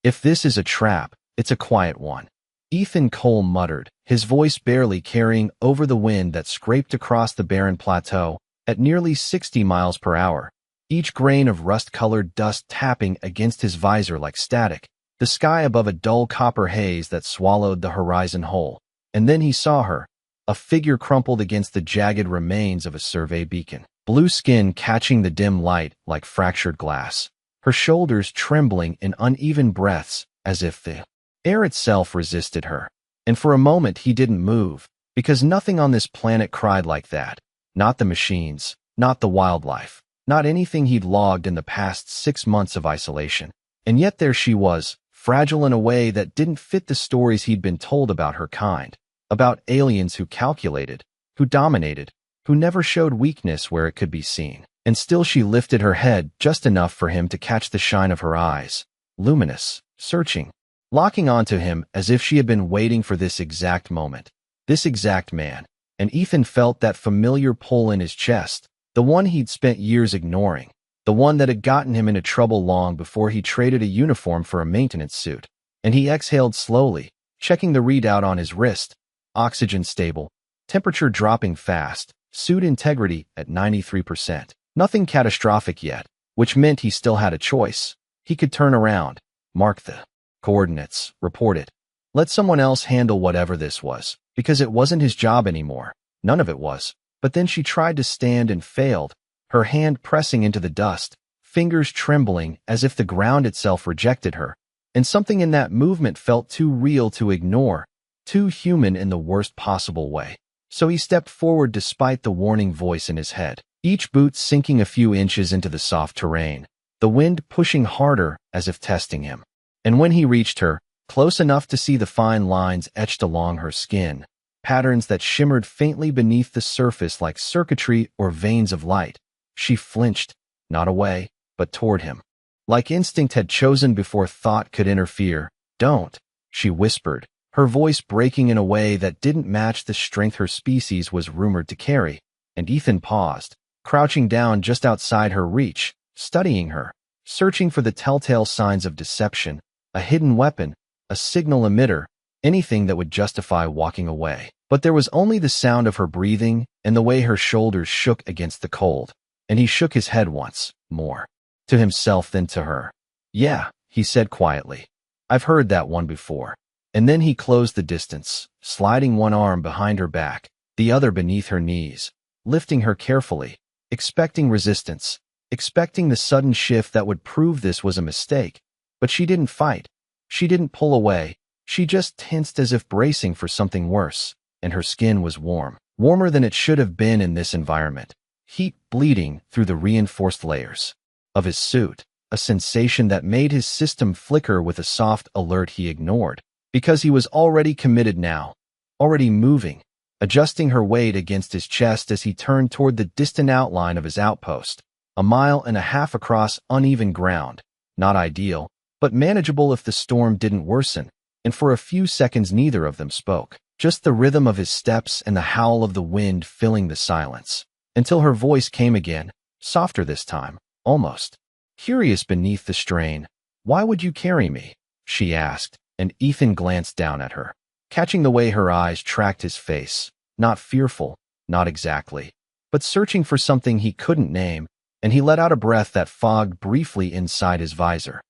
If this is a trap, it's a quiet one. Ethan Cole muttered, his voice barely carrying over the wind that scraped across the barren plateau at nearly 60 miles per hour, each grain of rust-colored dust tapping against his visor like static, the sky above a dull copper haze that swallowed the horizon whole. And then he saw her, a figure crumpled against the jagged remains of a survey beacon, blue skin catching the dim light like fractured glass, her shoulders trembling in uneven breaths as if the air itself resisted her. And for a moment he didn't move, because nothing on this planet cried like that. Not the machines, not the wildlife, not anything he'd logged in the past 6 months of isolation. And yet there she was, fragile in a way that didn't fit the stories he'd been told about her kind, about aliens who calculated, who dominated, who never showed weakness where it could be seen. And still she lifted her head just enough for him to catch the shine of her eyes, luminous, searching, locking onto him as if she had been waiting for this exact moment, this exact man. And Ethan felt that familiar pull in his chest, the one he'd spent years ignoring, the one that had gotten him into trouble long before he traded a uniform for a maintenance suit. And he exhaled slowly, checking the readout on his wrist, oxygen stable, temperature dropping fast, suit integrity at 93%. Nothing catastrophic yet, which meant he still had a choice. He could turn around, mark the coordinates, report it. Let someone else handle whatever this was, because it wasn't his job anymore. None of it was. But then she tried to stand and failed, her hand pressing into the dust, fingers trembling as if the ground itself rejected her. And something in that movement felt too real to ignore, too human in the worst possible way. So he stepped forward despite the warning voice in his head, each boot sinking a few inches into the soft terrain, the wind pushing harder as if testing him. And when he reached her, close enough to see the fine lines etched along her skin, patterns that shimmered faintly beneath the surface like circuitry or veins of light, she flinched, not away, but toward him. Like instinct had chosen before thought could interfere. "Don't," she whispered, her voice breaking in a way that didn't match the strength her species was rumored to carry. And Ethan paused, crouching down just outside her reach, studying her, searching for the telltale signs of deception, a hidden weapon, a signal emitter, anything that would justify walking away. But there was only the sound of her breathing and the way her shoulders shook against the cold. And he shook his head once more, to himself than to her. "Yeah," he said quietly. "I've heard that one before." And then he closed the distance, sliding one arm behind her back, the other beneath her knees, lifting her carefully, expecting resistance, expecting the sudden shift that would prove this was a mistake. But she didn't fight. She didn't pull away. She just tensed as if bracing for something worse. And her skin was warm, warmer than it should have been in this environment, heat bleeding through the reinforced layers of his suit, a sensation that made his system flicker with a soft alert he ignored, because he was already committed now, already moving, adjusting her weight against his chest as he turned toward the distant outline of his outpost, 1.5 miles across uneven ground, not ideal, but manageable if the storm didn't worsen. And for a few seconds neither of them spoke. Just the rhythm of his steps and the howl of the wind filling the silence, until her voice came again, softer this time, almost curious beneath the strain. "Why would you carry me?" she asked, and Ethan glanced down at her, catching the way her eyes tracked his face, not fearful, not exactly, but searching for something he couldn't name, and he let out a breath that fogged briefly inside his visor.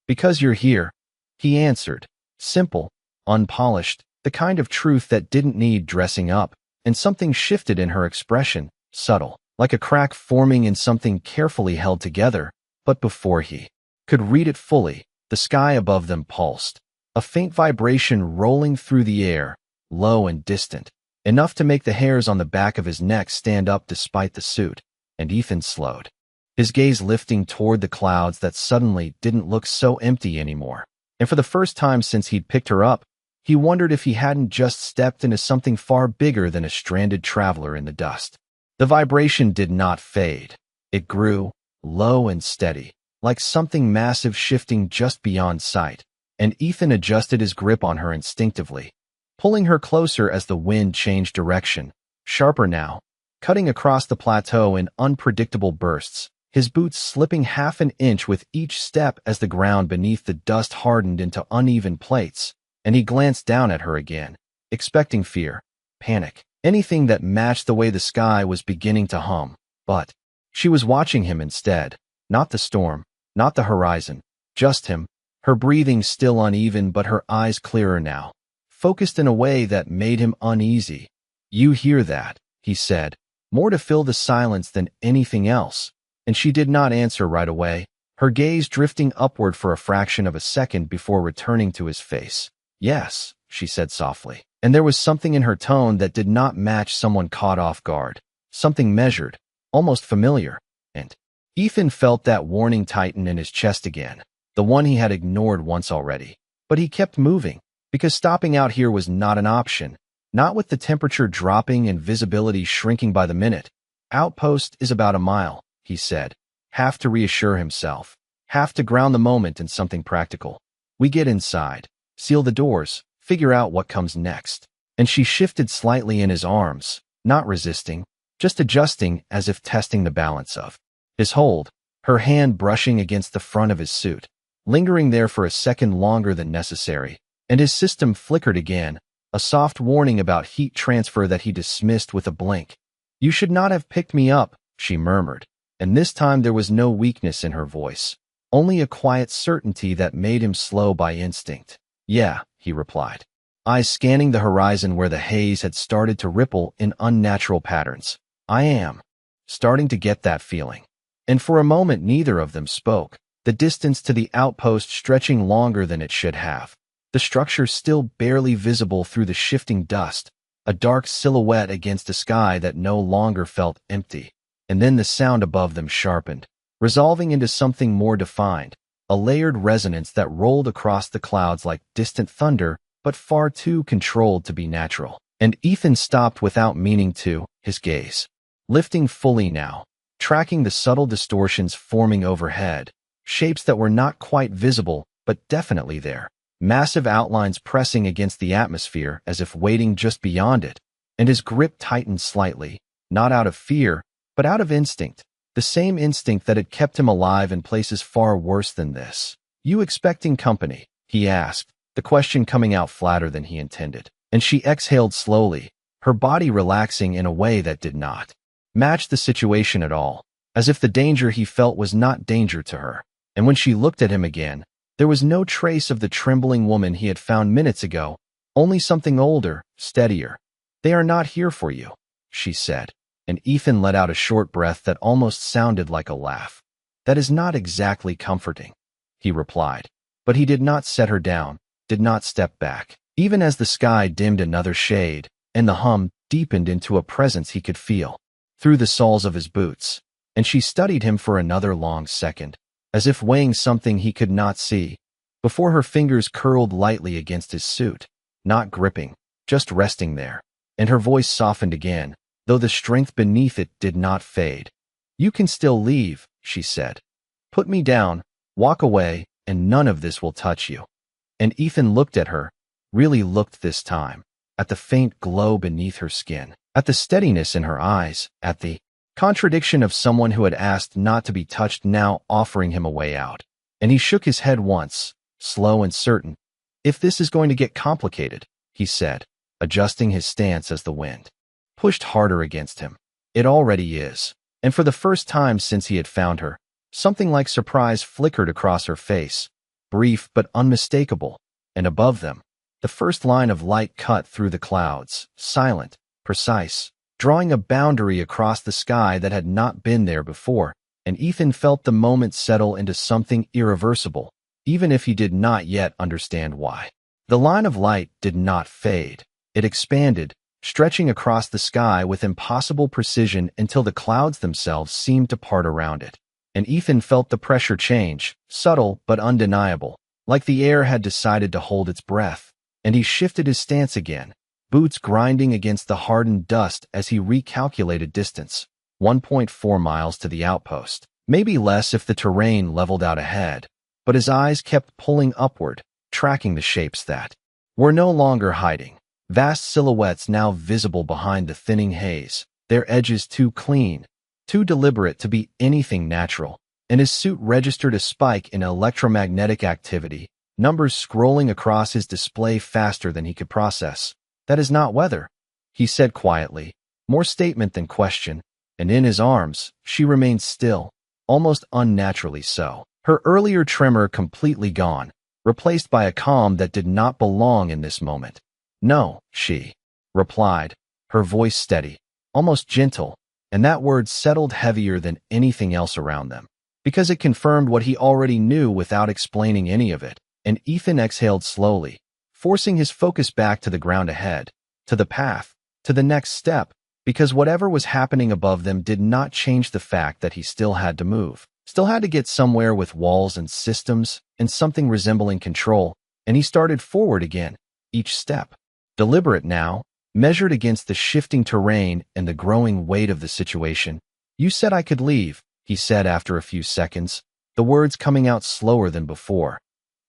"Because you're here," he answered, simple, unpolished, the kind of truth that didn't need dressing up. And something shifted in her expression, subtle, like a crack forming in something carefully held together. But before he could read it fully, the sky above them pulsed, a faint vibration rolling through the air, low and distant, enough to make the hairs on the back of his neck stand up despite the suit. And Ethan slowed, his gaze lifting toward the clouds that suddenly didn't look so empty anymore. And for the first time since he'd picked her up, he wondered if he hadn't just stepped into something far bigger than a stranded traveler in the dust. The vibration did not fade. It grew, low and steady, like something massive shifting just beyond sight. And Ethan adjusted his grip on her instinctively, pulling her closer as the wind changed direction, sharper now, cutting across the plateau in unpredictable bursts, his boots slipping half an inch with each step as the ground beneath the dust hardened into uneven plates, and he glanced down at her again, expecting fear, panic, anything that matched the way the sky was beginning to hum. But she was watching him instead, not the storm, not the horizon, just him, her breathing still uneven but her eyes clearer now, focused in a way that made him uneasy. "You hear that?" he said, more to fill the silence than anything else, and she did not answer right away, her gaze drifting upward for a fraction of a second before returning to his face. "Yes," she said softly, and there was something in her tone that did not match someone caught off guard, something measured, almost familiar, and Ethan felt that warning tighten in his chest again, the one he had ignored once already. But he kept moving, because stopping out here was not an option, not with the temperature dropping and visibility shrinking by the minute. "Outpost is about a mile," he said, half to reassure himself, half to ground the moment in something practical. "We get inside, seal the doors, figure out what comes next." And she shifted slightly in his arms, not resisting, just adjusting as if testing the balance of his hold, her hand brushing against the front of his suit, lingering there for a second longer than necessary, and his system flickered again, a soft warning about heat transfer that he dismissed with a blink. "You should not have picked me up," she murmured, and this time there was no weakness in her voice, only a quiet certainty that made him slow by instinct. "Yeah," he replied, eyes scanning the horizon where the haze had started to ripple in unnatural patterns. "I am starting to get that feeling." And for a moment neither of them spoke, the distance to the outpost stretching longer than it should have, the structure still barely visible through the shifting dust, a dark silhouette against a sky that no longer felt empty. And then the sound above them sharpened, resolving into something more defined, a layered resonance that rolled across the clouds like distant thunder, but far too controlled to be natural. And Ethan stopped without meaning to, his gaze lifting fully now, tracking the subtle distortions forming overhead, shapes that were not quite visible, but definitely there, massive outlines pressing against the atmosphere as if waiting just beyond it, and his grip tightened slightly, not out of fear, but out of instinct, the same instinct that had kept him alive in places far worse than this. "You expecting company?" he asked, the question coming out flatter than he intended, and she exhaled slowly, her body relaxing in a way that did not match the situation at all, as if the danger he felt was not danger to her. And when she looked at him again, there was no trace of the trembling woman he had found minutes ago, only something older, steadier. "They are not here for you," she said, and Ethan let out a short breath that almost sounded like a laugh. "That is not exactly comforting," he replied, but he did not set her down, did not step back, even as the sky dimmed another shade, and the hum deepened into a presence he could feel through the soles of his boots, and she studied him for another long second, as if weighing something he could not see, before her fingers curled lightly against his suit, not gripping, just resting there, and her voice softened again, though the strength beneath it did not fade. "You can still leave," she said. "Put me down, walk away, and none of this will touch you." And Ethan looked at her, really looked this time, at the faint glow beneath her skin, at the steadiness in her eyes, at the contradiction of someone who had asked not to be touched now offering him a way out. And he shook his head once, slow and certain. "If this is going to get complicated," he said, adjusting his stance as the wind pushed harder against him. "It already is." And for the first time since he had found her, something like surprise flickered across her face, brief but unmistakable, and above them, the first line of light cut through the clouds, silent, precise, drawing a boundary across the sky that had not been there before, and Ethan felt the moment settle into something irreversible, even if he did not yet understand why. The line of light did not fade. It expanded, stretching across the sky with impossible precision until the clouds themselves seemed to part around it. And Ethan felt the pressure change, subtle but undeniable, like the air had decided to hold its breath, and he shifted his stance again, boots grinding against the hardened dust as he recalculated distance. 1.4 miles to the outpost, maybe less if the terrain leveled out ahead, but his eyes kept pulling upward, tracking the shapes that were no longer hiding, vast silhouettes now visible behind the thinning haze, their edges too clean, too deliberate to be anything natural, and his suit registered a spike in electromagnetic activity, numbers scrolling across his display faster than he could process. "That is not weather," he said quietly, more statement than question, and in his arms, she remained still, almost unnaturally so. Her earlier tremor completely gone, replaced by a calm that did not belong in this moment. "No," she replied, her voice steady, almost gentle, and that word settled heavier than anything else around them, because it confirmed what he already knew without explaining any of it. And Ethan exhaled slowly, forcing his focus back to the ground ahead, to the path, to the next step, because whatever was happening above them did not change the fact that he still had to move, still had to get somewhere with walls and systems and something resembling control, and he started forward again, each step, deliberate now, measured against the shifting terrain and the growing weight of the situation. "You said I could leave," he said after a few seconds, the words coming out slower than before.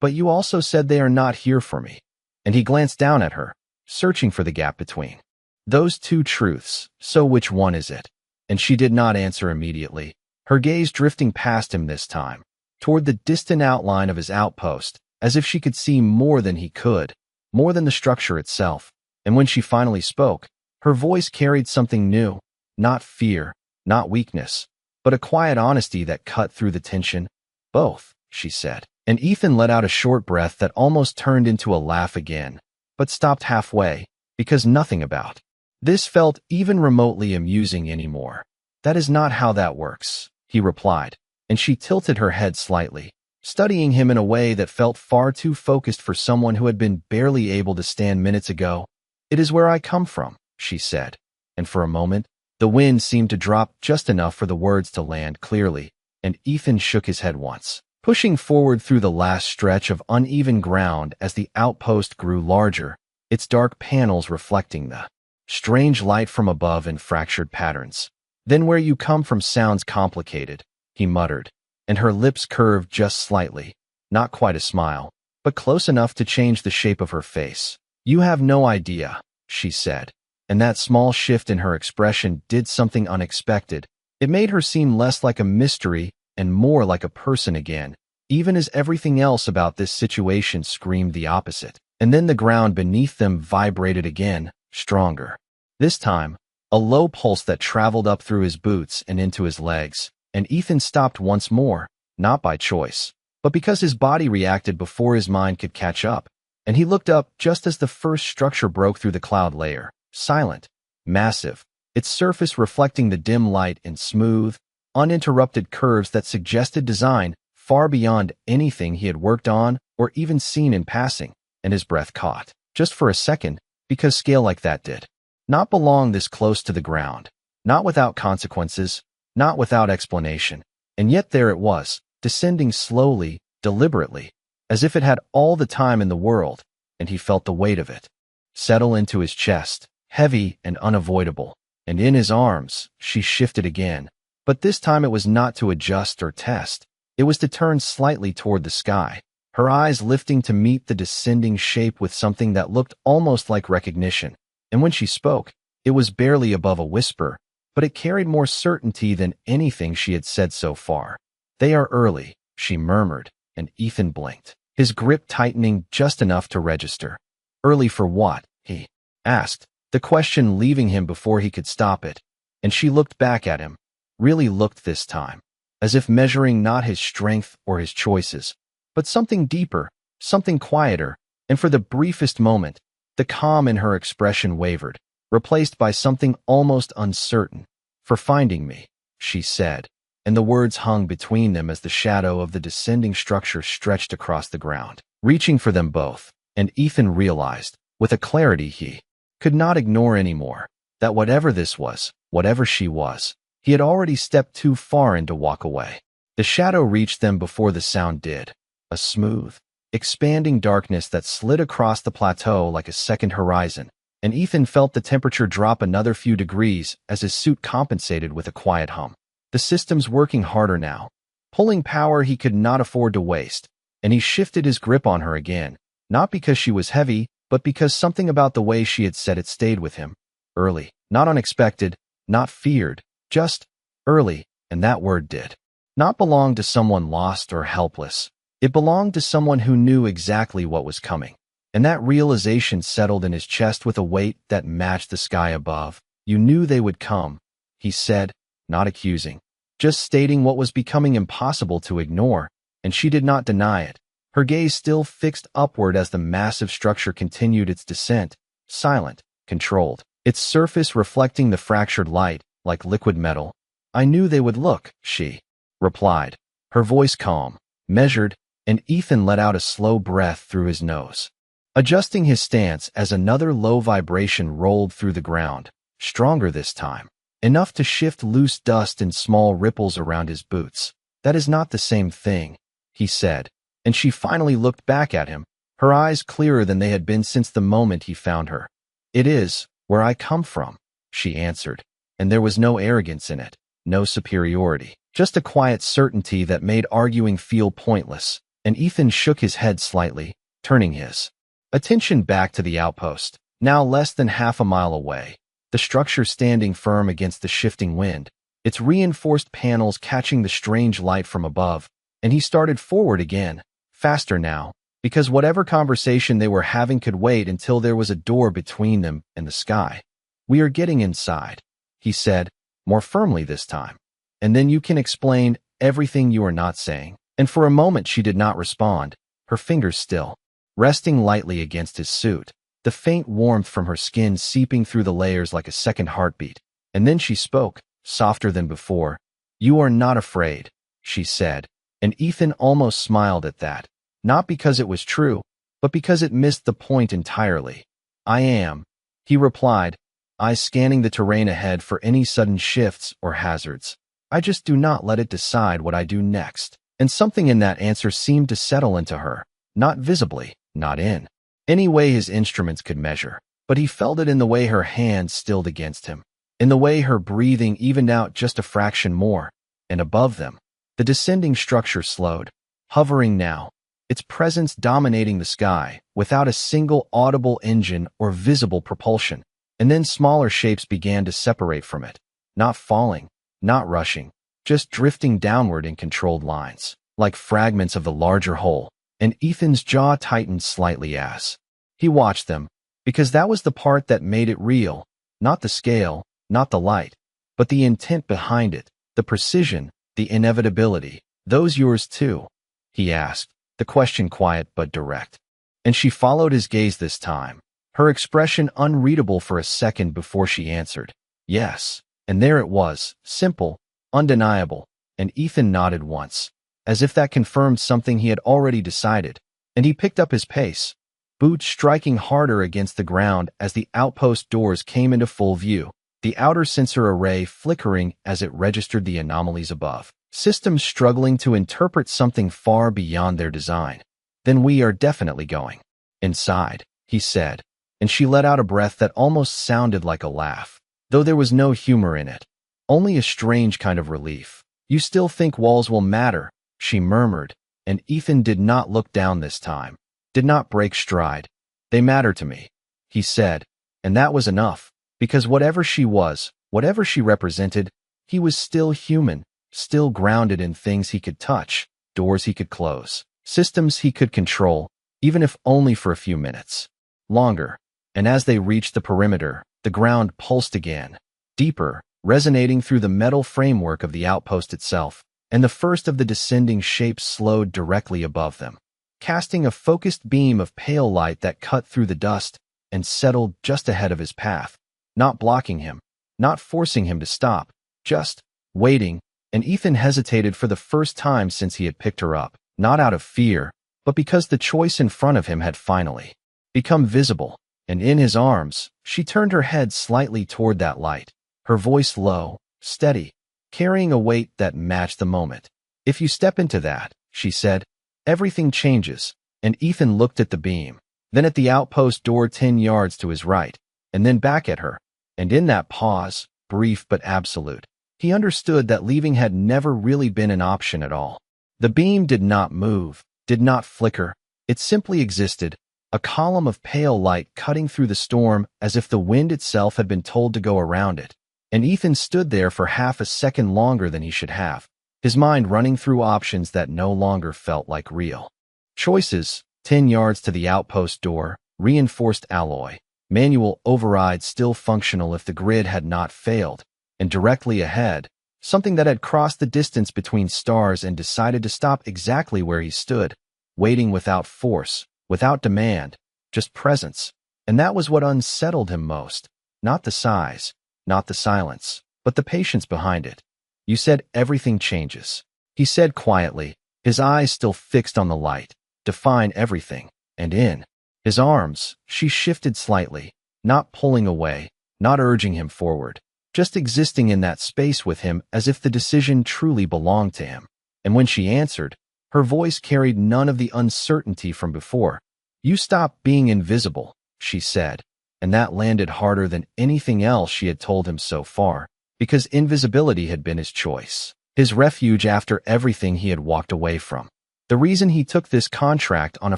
"But you also said they are not here for me." And he glanced down at her, searching for the gap between those two truths. "So which one is it?" And she did not answer immediately, her gaze drifting past him this time, toward the distant outline of his outpost, as if she could see more than he could, more than the structure itself. And when she finally spoke, her voice carried something new, not fear, not weakness, but a quiet honesty that cut through the tension. "Both," she said. And Ethan let out a short breath that almost turned into a laugh again, but stopped halfway, because nothing about this felt even remotely amusing anymore. "That is not how that works," he replied, and she tilted her head slightly, studying him in a way that felt far too focused for someone who had been barely able to stand minutes ago. "It is where I come from," she said, and for a moment, the wind seemed to drop just enough for the words to land clearly, and Ethan shook his head once, pushing forward through the last stretch of uneven ground as the outpost grew larger, its dark panels reflecting the strange light from above in fractured patterns. "Then where you come from sounds complicated," he muttered, and her lips curved just slightly, not quite a smile, but close enough to change the shape of her face. "You have no idea," she said, and that small shift in her expression did something unexpected. It made her seem less like a mystery and more like a person again, even as everything else about this situation screamed the opposite. And then the ground beneath them vibrated again, stronger. This time, a low pulse that traveled up through his boots and into his legs, and Ethan stopped once more, not by choice, but because his body reacted before his mind could catch up, and he looked up just as the first structure broke through the cloud layer, silent, massive, its surface reflecting the dim light in smooth, uninterrupted curves that suggested design far beyond anything he had worked on or even seen in passing, and his breath caught, just for a second, because scale like that did not belong this close to the ground, not without consequences, not without explanation, and yet there it was, descending slowly, deliberately, as if it had all the time in the world, and he felt the weight of it settle into his chest, heavy and unavoidable, and in his arms, she shifted again. But this time it was not to adjust or test. It was to turn slightly toward the sky, her eyes lifting to meet the descending shape with something that looked almost like recognition. And when she spoke, it was barely above a whisper, but it carried more certainty than anything she had said so far. "They are early," she murmured, and Ethan blinked, his grip tightening just enough to register. "Early for what?" he asked, the question leaving him before he could stop it, and she looked back at him, really looked this time, as if measuring not his strength or his choices, but something deeper, something quieter, and for the briefest moment, the calm in her expression wavered, replaced by something almost uncertain. "For finding me," she said, and the words hung between them as the shadow of the descending structure stretched across the ground, reaching for them both, and Ethan realized, with a clarity he could not ignore anymore, that whatever this was, whatever she was, he had already stepped too far in to walk away. The shadow reached them before the sound did, a smooth, expanding darkness that slid across the plateau like a second horizon, and Ethan felt the temperature drop another few degrees as his suit compensated with a quiet hum. The system's working harder now, pulling power he could not afford to waste, and he shifted his grip on her again, not because she was heavy, but because something about the way she had said it stayed with him. Early, not unexpected, not feared, just Early, and that word did not belong to someone lost or helpless. It belonged to someone who knew exactly what was coming. And that realization settled in his chest with a weight that matched the sky above. You knew they would come, he said, not accusing, just stating what was becoming impossible to ignore, and she did not deny it. Her gaze still fixed upward as the massive structure continued its descent, silent, controlled, its surface reflecting the fractured light like liquid metal. I knew they would look, she replied, her voice calm, measured, and Ethan let out a slow breath through his nose, adjusting his stance as another low vibration rolled through the ground, stronger this time, enough to shift loose dust in small ripples around his boots. That is not the same thing, he said, and she finally looked back at him, her eyes clearer than they had been since the moment he found her. It is where I come from, she answered, and there was no arrogance in it, no superiority, just a quiet certainty that made arguing feel pointless, and Ethan shook his head slightly, turning his attention back to the outpost, now less than half a mile away, the structure standing firm against the shifting wind, its reinforced panels catching the strange light from above, and he started forward again, faster now, because whatever conversation they were having could wait until there was a door between them and the sky. We are getting inside, he said, more firmly this time. And then you can explain everything you are not saying. And for a moment she did not respond, her fingers still resting lightly against his suit, the faint warmth from her skin seeping through the layers like a second heartbeat. And then she spoke, softer than before. You are not afraid, she said, and Ethan almost smiled at that, not because it was true, but because it missed the point entirely. I am, he replied, eyes scanning the terrain ahead for any sudden shifts or hazards. I just do not let it decide what I do next. And something in that answer seemed to settle into her, not visibly, not in any way his instruments could measure, but he felt it in the way her hands stilled against him, in the way her breathing evened out just a fraction more, and above them, the descending structure slowed, hovering now, its presence dominating the sky, without a single audible engine or visible propulsion, and then smaller shapes began to separate from it, not falling, not rushing, just drifting downward in controlled lines, like fragments of the larger whole, and Ethan's jaw tightened slightly as he watched them, because that was the part that made it real, not the scale, not the light, but the intent behind it, the precision, the inevitability. Those yours too? He asked, the question quiet but direct. And she followed his gaze this time, her expression unreadable for a second before she answered, yes. And there it was, simple, undeniable, and Ethan nodded once, as if that confirmed something he had already decided, and he picked up his pace, boots striking harder against the ground as the outpost doors came into full view, the outer sensor array flickering as it registered the anomalies above, systems struggling to interpret something far beyond their design. Then we are definitely going inside, he said, and she let out a breath that almost sounded like a laugh, though there was no humor in it, only a strange kind of relief. You still think walls will matter, she murmured, and Ethan did not look down this time, did not break stride. They matter to me, he said, and that was enough, because whatever she was, whatever she represented, he was still human, still grounded in things he could touch, doors he could close, systems he could control, even if only for a few minutes. Longer, and as they reached the perimeter, the ground pulsed again, deeper, resonating through the metal framework of the outpost itself, and the first of the descending shapes slowed directly above them, casting a focused beam of pale light that cut through the dust and settled just ahead of his path, not blocking him, not forcing him to stop, just waiting, and Ethan hesitated for the first time since he had picked her up, not out of fear, but because the choice in front of him had finally become visible, and in his arms, she turned her head slightly toward that light, her voice low, steady, carrying a weight that matched the moment. If you step into that, she said, everything changes, and Ethan looked at the beam, then at the outpost door 10 yards to his right, and then back at her, and in that pause, brief but absolute, he understood that leaving had never really been an option at all. The beam did not move, did not flicker, it simply existed, a column of pale light cutting through the storm as if the wind itself had been told to go around it, And Ethan stood there for half a second longer than he should have, his mind running through options that no longer felt like real choices. 10 yards to the outpost door, reinforced alloy, manual override still functional if the grid had not failed, and directly ahead, something that had crossed the distance between stars and decided to stop exactly where he stood, waiting without force, without demand, just presence. And that was what unsettled him most. Not the size, not the silence, but the patience behind it. You said everything changes, he said quietly, his eyes still fixed on the light. Define everything. And in his arms, she shifted slightly, not pulling away, not urging him forward, just existing in that space with him as if the decision truly belonged to him. And when she answered, her voice carried none of the uncertainty from before. You stopped being invisible, she said, and that landed harder than anything else she had told him so far, because invisibility had been his choice, his refuge after everything he had walked away from. The reason he took this contract on a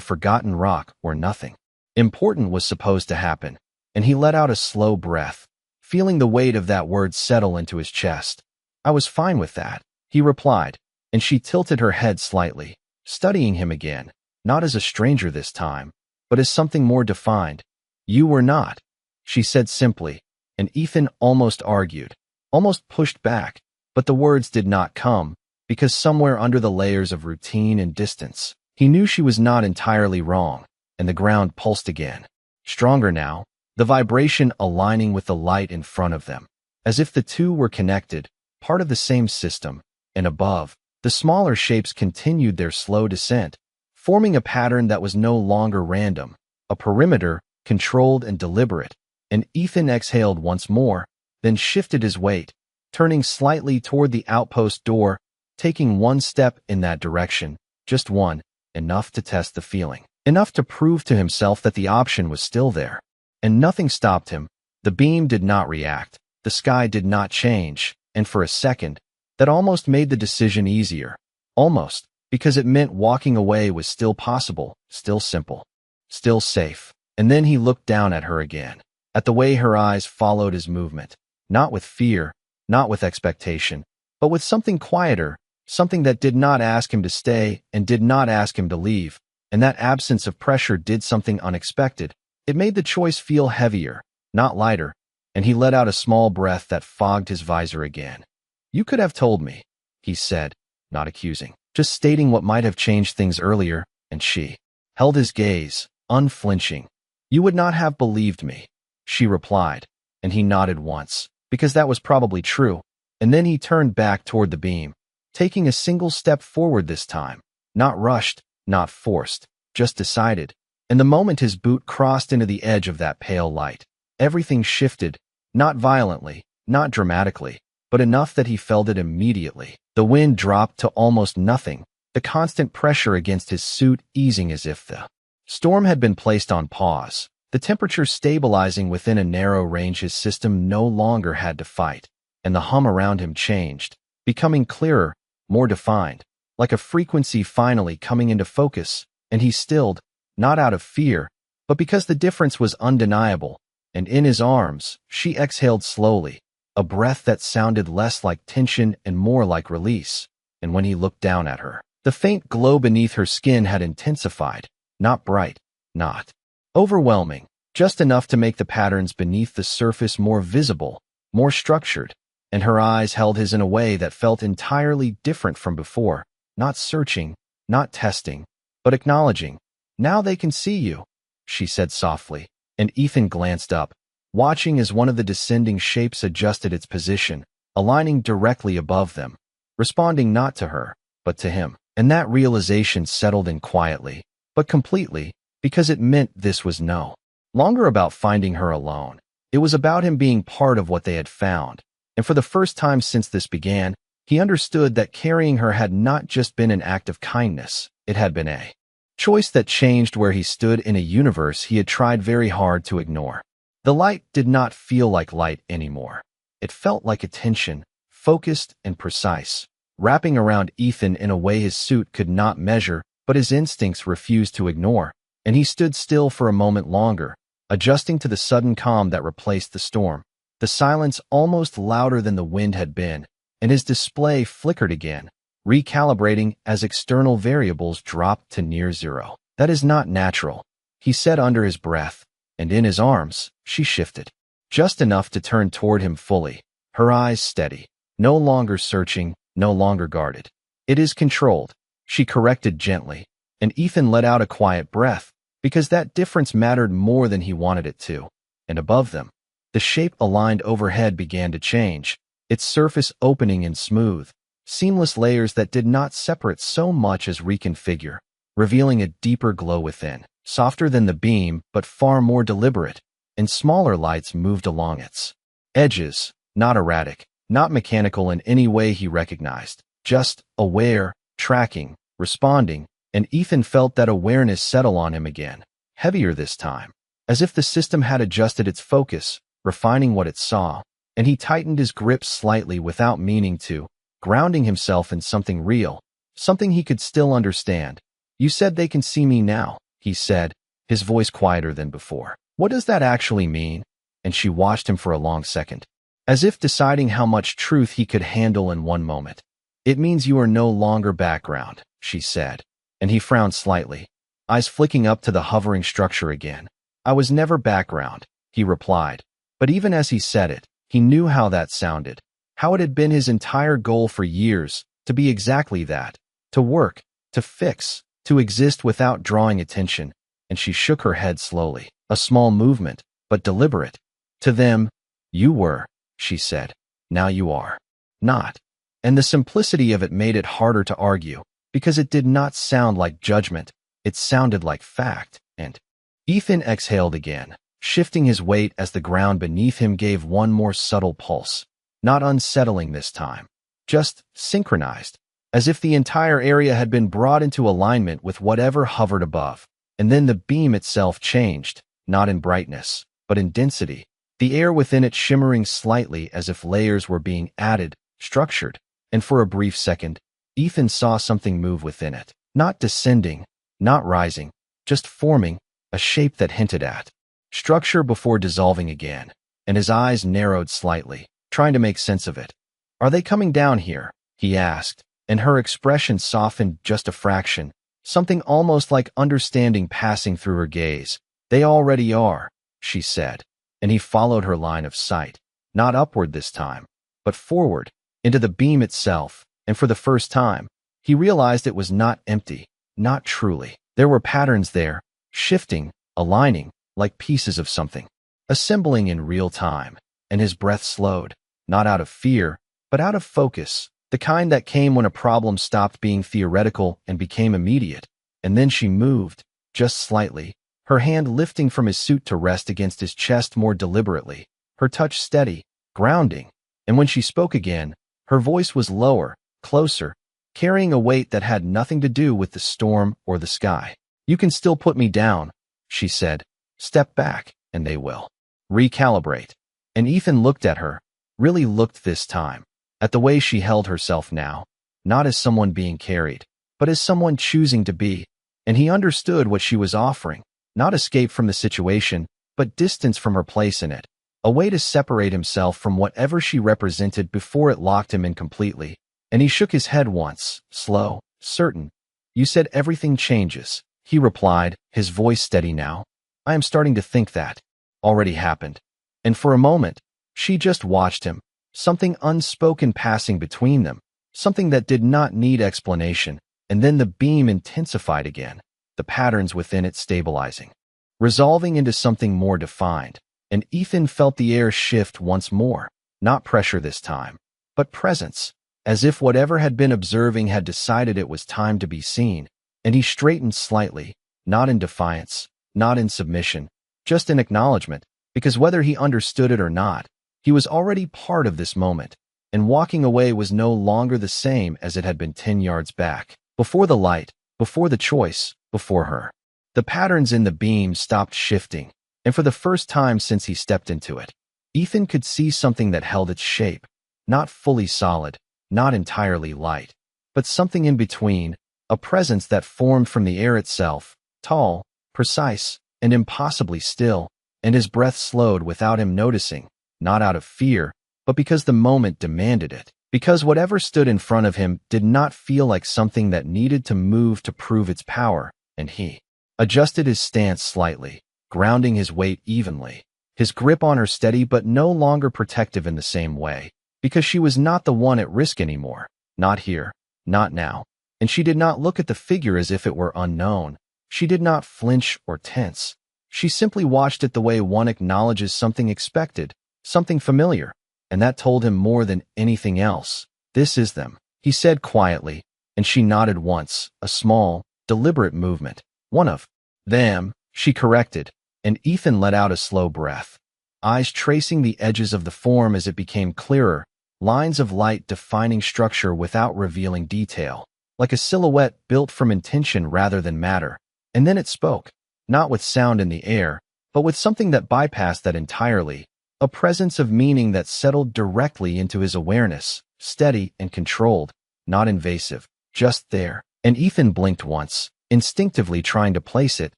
forgotten rock where nothing important was supposed to happen, and he let out a slow breath, feeling the weight of that word settle into his chest. I was fine with that, he replied, and she tilted her head slightly, studying him again, not as a stranger this time, but as something more defined. You were not, she said simply, and Ethan almost argued, almost pushed back, but the words did not come, because somewhere under the layers of routine and distance, he knew she was not entirely wrong, and the ground pulsed again. Stronger now, the vibration aligning with the light in front of them, as if the two were connected, part of the same system, and above, the smaller shapes continued their slow descent, forming a pattern that was no longer random, a perimeter, controlled and deliberate, and Ethan exhaled once more, then shifted his weight, turning slightly toward the outpost door, taking one step in that direction, just one, enough to test the feeling, enough to prove to himself that the option was still there. And nothing stopped him. The beam did not react, the sky did not change, and for a second, that almost made the decision easier. Almost, because it meant walking away was still possible, still simple, still safe. And then he looked down at her again, at the way her eyes followed his movement, not with fear, not with expectation, but with something quieter, something that did not ask him to stay and did not ask him to leave, and that absence of pressure did something unexpected. It made the choice feel heavier, not lighter, and he let out a small breath that fogged his visor again. You could have told me, he said, not accusing, just stating what might have changed things earlier, and she held his gaze, unflinching. You would not have believed me, she replied, and he nodded once, because that was probably true, and then he turned back toward the beam, taking a single step forward this time, not rushed, not forced, just decided. And the moment his boot crossed into the edge of that pale light, everything shifted, not violently, not dramatically, but enough that he felt it immediately. The wind dropped to almost nothing, the constant pressure against his suit easing as if the storm had been placed on pause, the temperature stabilizing within a narrow range his system no longer had to fight, and the hum around him changed, becoming clearer, more defined, like a frequency finally coming into focus, and he stilled, not out of fear, but because the difference was undeniable, and in his arms, she exhaled slowly, a breath that sounded less like tension and more like release, and when he looked down at her, the faint glow beneath her skin had intensified, not bright, not overwhelming, just enough to make the patterns beneath the surface more visible, more structured, and her eyes held his in a way that felt entirely different from before, not searching, not testing, but acknowledging. Now they can see you, she said softly, and Ethan glanced up, watching as one of the descending shapes adjusted its position, aligning directly above them, responding not to her, but to him. And that realization settled in quietly, but completely, because it meant this was no longer about finding her alone. It was about him being part of what they had found, and for the first time since this began, he understood that carrying her had not just been an act of kindness, it had been a choice that changed where he stood in a universe he had tried very hard to ignore. The light did not feel like light anymore. It felt like attention, focused and precise, wrapping around Ethan in a way his suit could not measure, but his instincts refused to ignore, and he stood still for a moment longer, adjusting to the sudden calm that replaced the storm. The silence almost louder than the wind had been, and his display flickered again, recalibrating as external variables dropped to near zero. "That is not natural," he said under his breath, and in his arms, she shifted. Just enough to turn toward him fully, her eyes steady, no longer searching, no longer guarded. "It is controlled," she corrected gently, and Ethan let out a quiet breath, because that difference mattered more than he wanted it to. And above them, the shape aligned overhead began to change, its surface opening in smooth, seamless layers that did not separate so much as reconfigure, revealing a deeper glow within, softer than the beam but far more deliberate, and smaller lights moved along its edges, not erratic, not mechanical in any way he recognized, just aware, tracking, responding, and Ethan felt that awareness settle on him again, heavier this time, as if the system had adjusted its focus, refining what it saw, and he tightened his grip slightly without meaning to, grounding himself in something real, something he could still understand. "You said they can see me now," he said, his voice quieter than before. "What does that actually mean?" And she watched him for a long second, as if deciding how much truth he could handle in one moment. "It means you are no longer background," she said, and he frowned slightly, eyes flicking up to the hovering structure again. "I was never background," he replied, but even as he said it, he knew how that sounded, how it had been his entire goal for years, to be exactly that, to work, to fix, to exist without drawing attention, and she shook her head slowly, a small movement, but deliberate. "To them, you were," she said. "Now you are not." And the simplicity of it made it harder to argue, because it did not sound like judgment, it sounded like fact, and Ethan exhaled again, shifting his weight as the ground beneath him gave one more subtle pulse, not unsettling this time, just synchronized, as if the entire area had been brought into alignment with whatever hovered above. And then the beam itself changed, not in brightness, but in density, the air within it shimmering slightly as if layers were being added, structured, and for a brief second, Ethan saw something move within it, not descending, not rising, just forming, a shape that hinted at structure before dissolving again, and his eyes narrowed slightly, trying to make sense of it. "Are they coming down here?" he asked, and her expression softened just a fraction, something almost like understanding passing through her gaze. "They already are," she said, and he followed her line of sight, not upward this time, but forward, into the beam itself, and for the first time, he realized it was not empty, not truly. There were patterns there, shifting, aligning, like pieces of something, assembling in real time, and his breath slowed, not out of fear, but out of focus, the kind that came when a problem stopped being theoretical and became immediate. And then she moved, just slightly, her hand lifting from his suit to rest against his chest more deliberately, her touch steady, grounding, and when she spoke again, her voice was lower, closer, carrying a weight that had nothing to do with the storm or the sky. "You can still put me down," she said. "Step back, and they will recalibrate." And Ethan looked at her, really looked this time, at the way she held herself now, not as someone being carried, but as someone choosing to be, and he understood what she was offering, not escape from the situation, but distance from her place in it, a way to separate himself from whatever she represented before it locked him in completely. And he shook his head once, slow, certain. "You said everything changes," he replied, his voice steady now. "I am starting to think that already happened." And for a moment, she just watched him, something unspoken passing between them, something that did not need explanation, and then the beam intensified again, the patterns within it stabilizing, resolving into something more defined, and Ethan felt the air shift once more, not pressure this time, but presence, as if whatever had been observing had decided it was time to be seen, and he straightened slightly, not in defiance, not in submission, just in acknowledgement, because whether he understood it or not, he was already part of this moment, and walking away was no longer the same as it had been 10 yards back, before the light, before the choice, before her. The patterns in the beam stopped shifting, and for the first time since he stepped into it, Ethan could see something that held its shape, not fully solid, not entirely light, but something in between, a presence that formed from the air itself, tall, precise, and impossibly still, and his breath slowed without him noticing, not out of fear, but because the moment demanded it. Because whatever stood in front of him did not feel like something that needed to move to prove its power, and he adjusted his stance slightly, grounding his weight evenly, his grip on her steady but no longer protective in the same way, because she was not the one at risk anymore, not here, not now, and she did not look at the figure as if it were unknown. She did not flinch or tense. She simply watched it the way one acknowledges something expected, something familiar, and that told him more than anything else. This is them, he said quietly, and she nodded once, a small, deliberate movement. One of them, she corrected, and Ethan let out a slow breath, eyes tracing the edges of the form as it became clearer, lines of light defining structure without revealing detail, like a silhouette built from intention rather than matter. And then it spoke, not with sound in the air, but with something that bypassed that entirely, a presence of meaning that settled directly into his awareness, steady and controlled, not invasive, just there. And Ethan blinked once, instinctively trying to place it,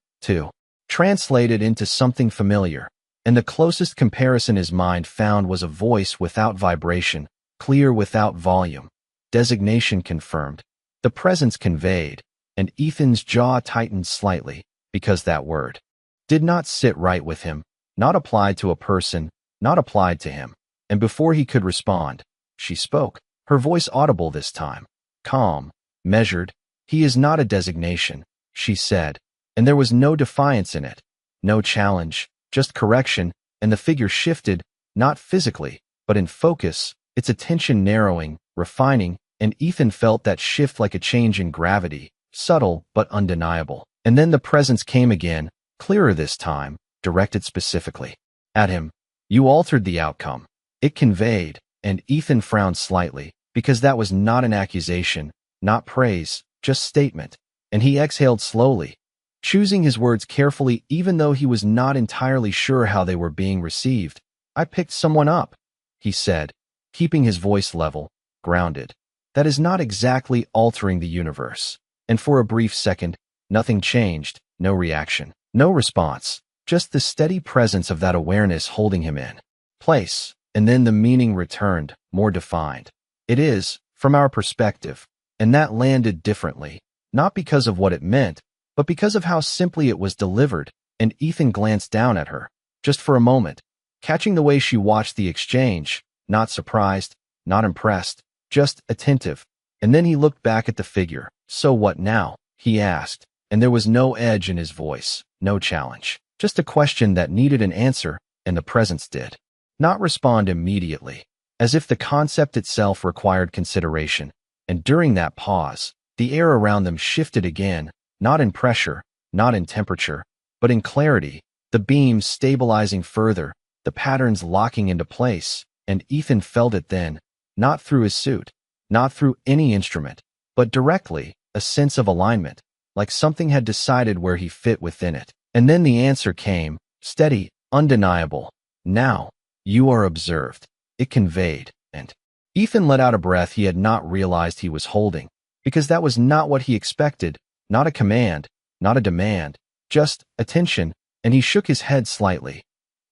to translate it into something familiar. And the closest comparison his mind found was a voice without vibration, clear without volume. Designation confirmed. The presence conveyed, and Ethan's jaw tightened slightly, because that word did not sit right with him, not applied to a person, not applied to him. And before he could respond, she spoke, her voice audible this time, calm, measured. He is not a designation, she said, and there was no defiance in it, no challenge, just correction, and the figure shifted, not physically, but in focus, its attention narrowing, refining, and Ethan felt that shift like a change in gravity, subtle but undeniable. And then the presence came again, clearer this time, directed specifically at him. You altered the outcome. It conveyed, and Ethan frowned slightly, because that was not an accusation, not praise, just statement. And he exhaled slowly, choosing his words carefully even though he was not entirely sure how they were being received. I picked someone up, he said, keeping his voice level, grounded. That is not exactly altering the universe. And for a brief second, nothing changed, no reaction, no response, just the steady presence of that awareness holding him in place. And then the meaning returned, more defined. It is, from our perspective, and that landed differently, not because of what it meant, but because of how simply it was delivered. And Ethan glanced down at her, just for a moment, catching the way she watched the exchange, not surprised, not impressed, just attentive. And then he looked back at the figure. So what now? He asked, and there was no edge in his voice, no challenge, just a question that needed an answer, and the presence did not respond immediately, as if the concept itself required consideration. And during that pause, the air around them shifted again, not in pressure, not in temperature, but in clarity, the beams stabilizing further, the patterns locking into place, and Ethan felt it then, not through his suit, not through any instrument, but directly, a sense of alignment, like something had decided where he fit within it. And then the answer came, steady, undeniable. Now, you are observed. It conveyed, and Ethan let out a breath he had not realized he was holding, because that was not what he expected, not a command, not a demand, just attention, and he shook his head slightly.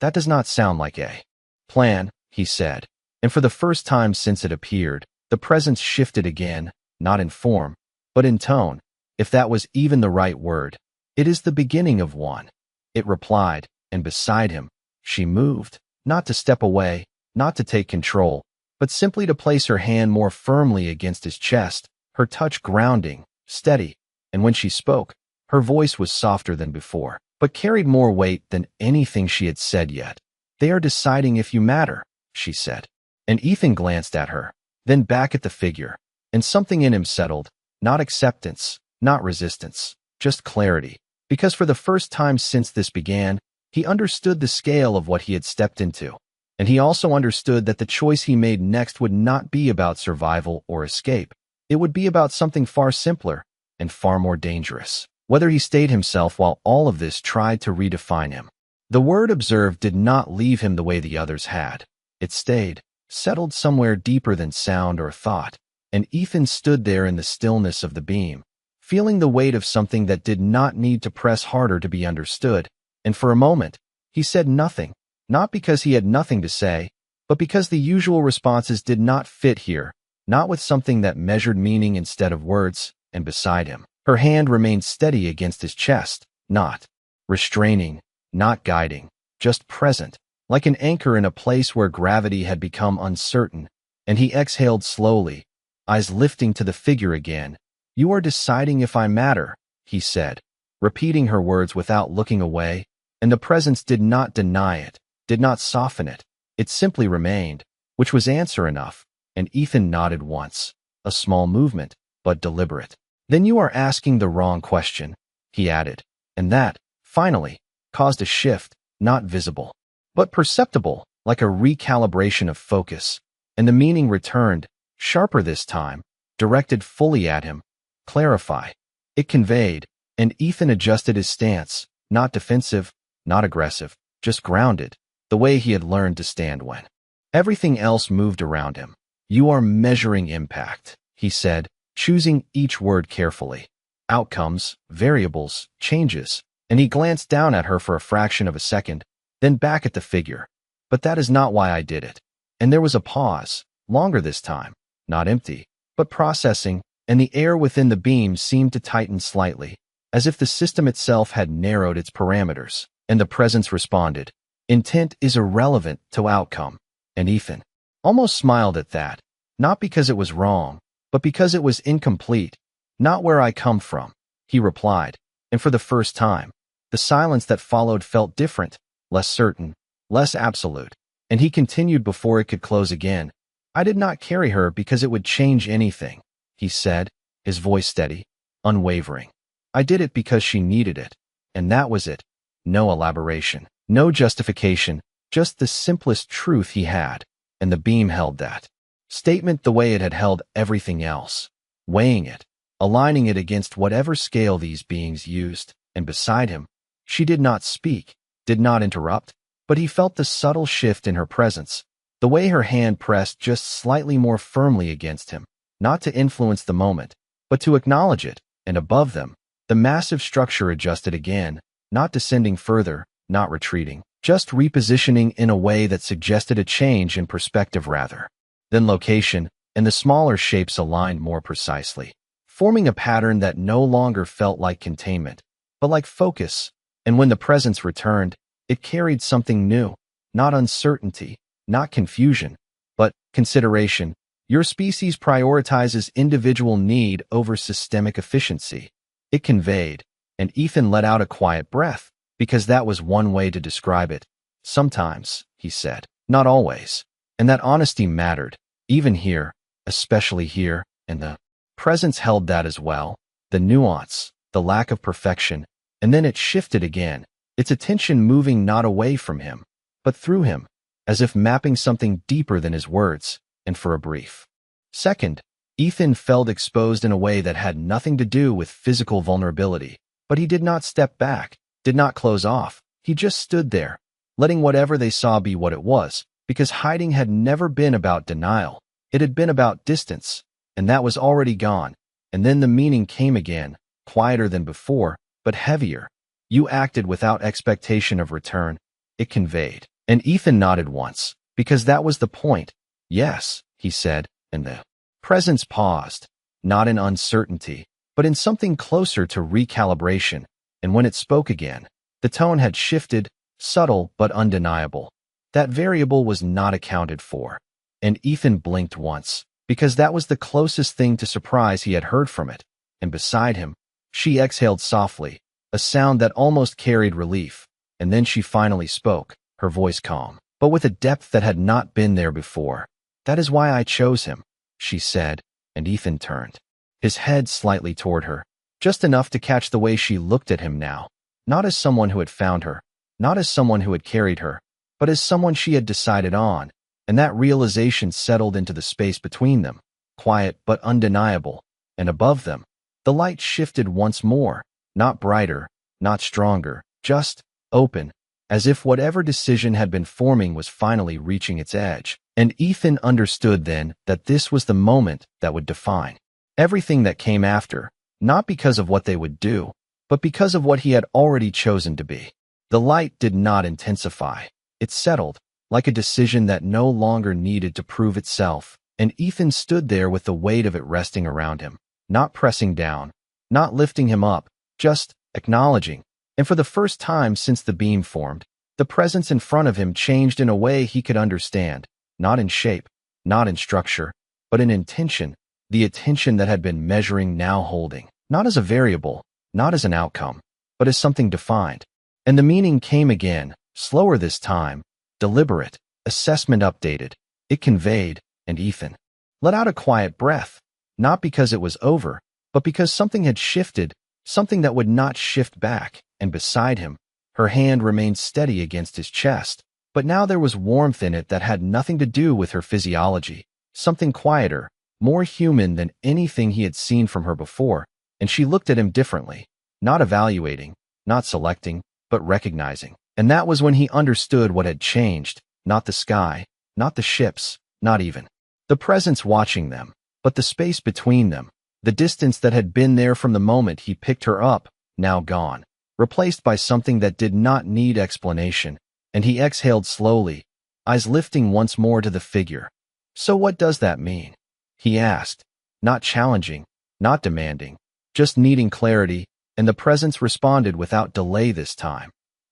That does not sound like a plan, he said, and for the first time since it appeared, the presence shifted again, not in form, but in tone, if that was even the right word. It is the beginning of one, it replied, and beside him, she moved, not to step away, not to take control, but simply to place her hand more firmly against his chest, her touch grounding, steady, and when she spoke, her voice was softer than before, but carried more weight than anything she had said yet. They are deciding if you matter, she said. And Ethan glanced at her, then back at the figure, and something in him settled, not acceptance, not resistance, just clarity, because for the first time since this began, he understood the scale of what he had stepped into. And he also understood that the choice he made next would not be about survival or escape. It would be about something far simpler and far more dangerous, whether he stayed himself while all of this tried to redefine him. The word observed did not leave him the way the others had. It stayed, settled somewhere deeper than sound or thought, and Ethan stood there in the stillness of the beam, feeling the weight of something that did not need to press harder to be understood. And for a moment, he said nothing, not because he had nothing to say, but because the usual responses did not fit here, not with something that measured meaning instead of words, and beside him. Her hand remained steady against his chest, not restraining, not guiding, just present, like an anchor in a place where gravity had become uncertain, and he exhaled slowly, eyes lifting to the figure again. "You are deciding if I matter," he said, repeating her words without looking away, and the presence did not deny it, did not soften it. It simply remained, which was answer enough, and Ethan nodded once, a small movement, but deliberate. "Then you are asking the wrong question," he added, and that, finally, caused a shift, not visible, but perceptible, like a recalibration of focus, and the meaning returned, sharper this time, directed fully at him. "Clarify." It conveyed, and Ethan adjusted his stance, not defensive, not aggressive, just grounded, the way he had learned to stand when everything else moved around him. "You are measuring impact," he said, choosing each word carefully. "Outcomes, variables, changes," and he glanced down at her for a fraction of a second, then back at the figure. "But that is not why I did it." And there was a pause, longer this time, not empty, but processing, and the air within the beam seemed to tighten slightly, as if the system itself had narrowed its parameters, and the presence responded. "Intent is irrelevant to outcome." And Ethan almost smiled at that, not because it was wrong, but because it was incomplete. "Not where I come from," he replied, and for the first time, the silence that followed felt different, less certain, less absolute, and he continued before it could close again. "I did not carry her because it would change anything," he said, his voice steady, unwavering. "I did it because she needed it, and that was it. No elaboration, no justification, just the simplest truth he had, and the beam held that statement the way it had held everything else, weighing it, aligning it against whatever scale these beings used, and beside him, she did not speak, did not interrupt, but he felt the subtle shift in her presence, the way her hand pressed just slightly more firmly against him, not to influence the moment, but to acknowledge it, and above them, the massive structure adjusted again, not descending further, not retreating, just repositioning in a way that suggested a change in perspective rather than location, and the smaller shapes aligned more precisely, forming a pattern that no longer felt like containment, but like focus. And when the presence returned, it carried something new, not uncertainty, not confusion, but consideration. "Your species prioritizes individual need over systemic efficiency," it conveyed, and Ethan let out a quiet breath, because that was one way to describe it. "Sometimes," he said, "not always." And that honesty mattered, even here, especially here, and the presence held that as well, the nuance, the lack of perfection, and then it shifted again, its attention moving not away from him, but through him, as if mapping something deeper than his words, and for a brief second, Ethan felt exposed in a way that had nothing to do with physical vulnerability, but he did not step back, did not close off, he just stood there, letting whatever they saw be what it was, because hiding had never been about denial, it had been about distance, and that was already gone, and then the meaning came again, quieter than before, but heavier. "You acted without expectation of return," it conveyed, and Ethan nodded once, because that was the point. "Yes," he said, and the presence paused, not in uncertainty, but in something closer to recalibration, and when it spoke again, the tone had shifted, subtle but undeniable. That variable was not accounted for, and Ethan blinked once, because that was the closest thing to surprise he had heard from it, and beside him, she exhaled softly, a sound that almost carried relief, and then she finally spoke, her voice calm, but with a depth that had not been there before. "That is why I chose him," she said, and Ethan turned his head slightly toward her, just enough to catch the way she looked at him now, not as someone who had found her, not as someone who had carried her, but as someone she had decided on, and that realization settled into the space between them, quiet but undeniable, and above them, the light shifted once more, not brighter, not stronger, just open, as if whatever decision had been forming was finally reaching its edge. And Ethan understood then that this was the moment that would define everything that came after, not because of what they would do, but because of what he had already chosen to be. The light did not intensify. It settled, like a decision that no longer needed to prove itself, and Ethan stood there with the weight of it resting around him, not pressing down, not lifting him up, just acknowledging. And for the first time since the beam formed, the presence in front of him changed in a way he could understand, not in shape, not in structure, but in intention, the attention that had been measuring now holding, not as a variable, not as an outcome, but as something defined. And the meaning came again, slower this time, deliberate, assessment updated. It conveyed, and Ethan let out a quiet breath, not because it was over, but because something had shifted, something that would not shift back, and beside him, her hand remained steady against his chest, but now there was warmth in it that had nothing to do with her physiology, something quieter, more human than anything he had seen from her before, and she looked at him differently, not evaluating, not selecting, but recognizing. And that was when he understood what had changed, not the sky, not the ships, not even the presence watching them, but the space between them, the distance that had been there from the moment he picked her up, now gone, replaced by something that did not need explanation, and he exhaled slowly, eyes lifting once more to the figure. "So what does that mean?" he asked, not challenging, not demanding, just needing clarity, and the presence responded without delay this time.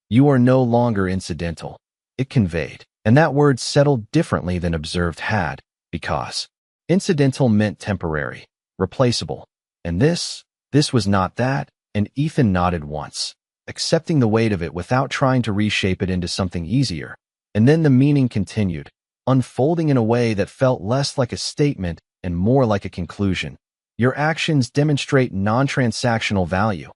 "You are no longer incidental," it conveyed, and that word settled differently than observed had, because incidental meant temporary, replaceable, and this was not that, and Ethan nodded once, accepting the weight of it without trying to reshape it into something easier. And then the meaning continued, unfolding in a way that felt less like a statement and more like a conclusion. "Your actions demonstrate non-transactional value."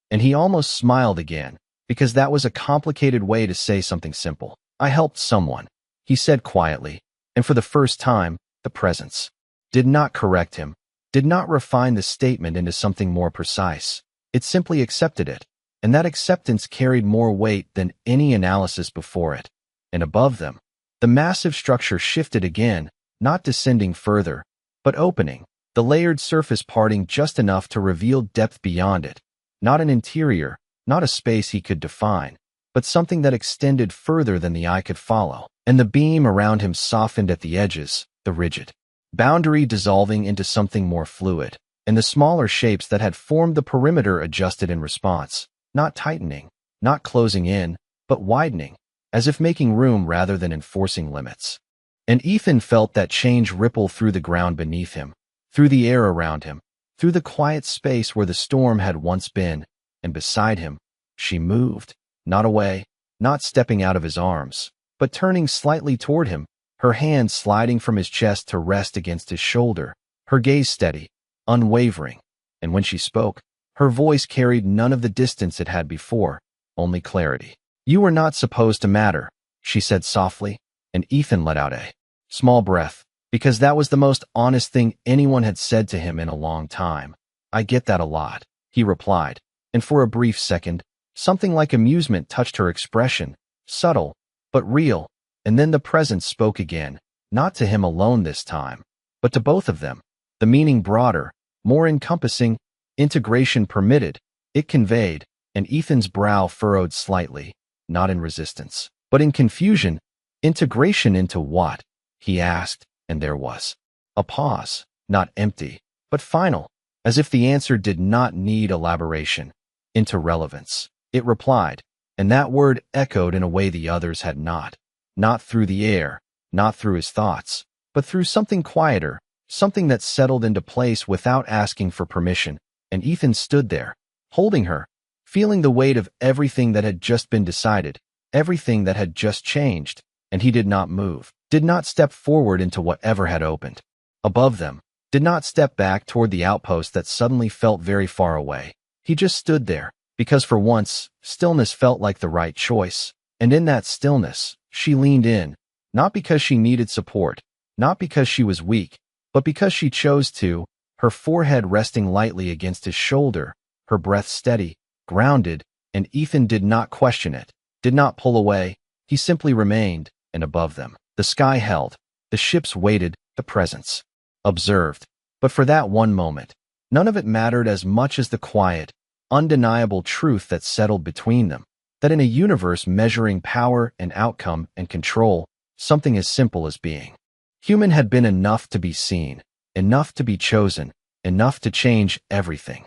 And he almost smiled again, because that was a complicated way to say something simple. "I helped someone," he said quietly, and for the first time, the presence did not correct him, did not refine the statement into something more precise. It simply accepted it, and that acceptance carried more weight than any analysis before it. And above them, the massive structure shifted again, not descending further, but opening, the layered surface parting just enough to reveal depth beyond it. Not an interior, not a space he could define, but something that extended further than the eye could follow. And the beam around him softened at the edges, the rigid boundary dissolving into something more fluid, and the smaller shapes that had formed the perimeter adjusted in response, not tightening, not closing in, but widening, as if making room rather than enforcing limits. And Ethan felt that change ripple through the ground beneath him, through the air around him, through the quiet space where the storm had once been, and beside him, she moved, not away, not stepping out of his arms, but turning slightly toward him, her hand sliding from his chest to rest against his shoulder, her gaze steady, unwavering, and when she spoke, her voice carried none of the distance it had before, only clarity. "You were not supposed to matter," she said softly, and Ethan let out a small breath, because that was the most honest thing anyone had said to him in a long time. "I get that a lot," he replied, and for a brief second, something like amusement touched her expression, subtle, but real, and then the presence spoke again, not to him alone this time, but to both of them, the meaning broader, more encompassing, integration permitted, it conveyed, and Ethan's brow furrowed slightly, not in resistance, but in confusion. "Integration into what?" he asked, and there was a pause, not empty, but final, as if the answer did not need elaboration. "Into relevance," it replied, and that word echoed in a way the others had not through the air, not through his thoughts, but through something quieter, something that settled into place without asking for permission, and Ethan stood there, holding her, feeling the weight of everything that had just been decided, everything that had just changed, and he did not move, did not step forward into whatever had opened above them, did not step back toward the outpost that suddenly felt very far away. He just stood there, because for once, stillness felt like the right choice, and in that stillness, she leaned in, not because she needed support, not because she was weak, but because she chose to, her forehead resting lightly against his shoulder, her breath steady, grounded, and Ethan did not question it, did not pull away, he simply remained, and above them, the sky held, the ships waited, the presence observed. But for that one moment, none of it mattered as much as the quiet, undeniable truth that settled between them, that in a universe measuring power and outcome and control, something as simple as being human had been enough to be seen, enough to be chosen, enough to change everything.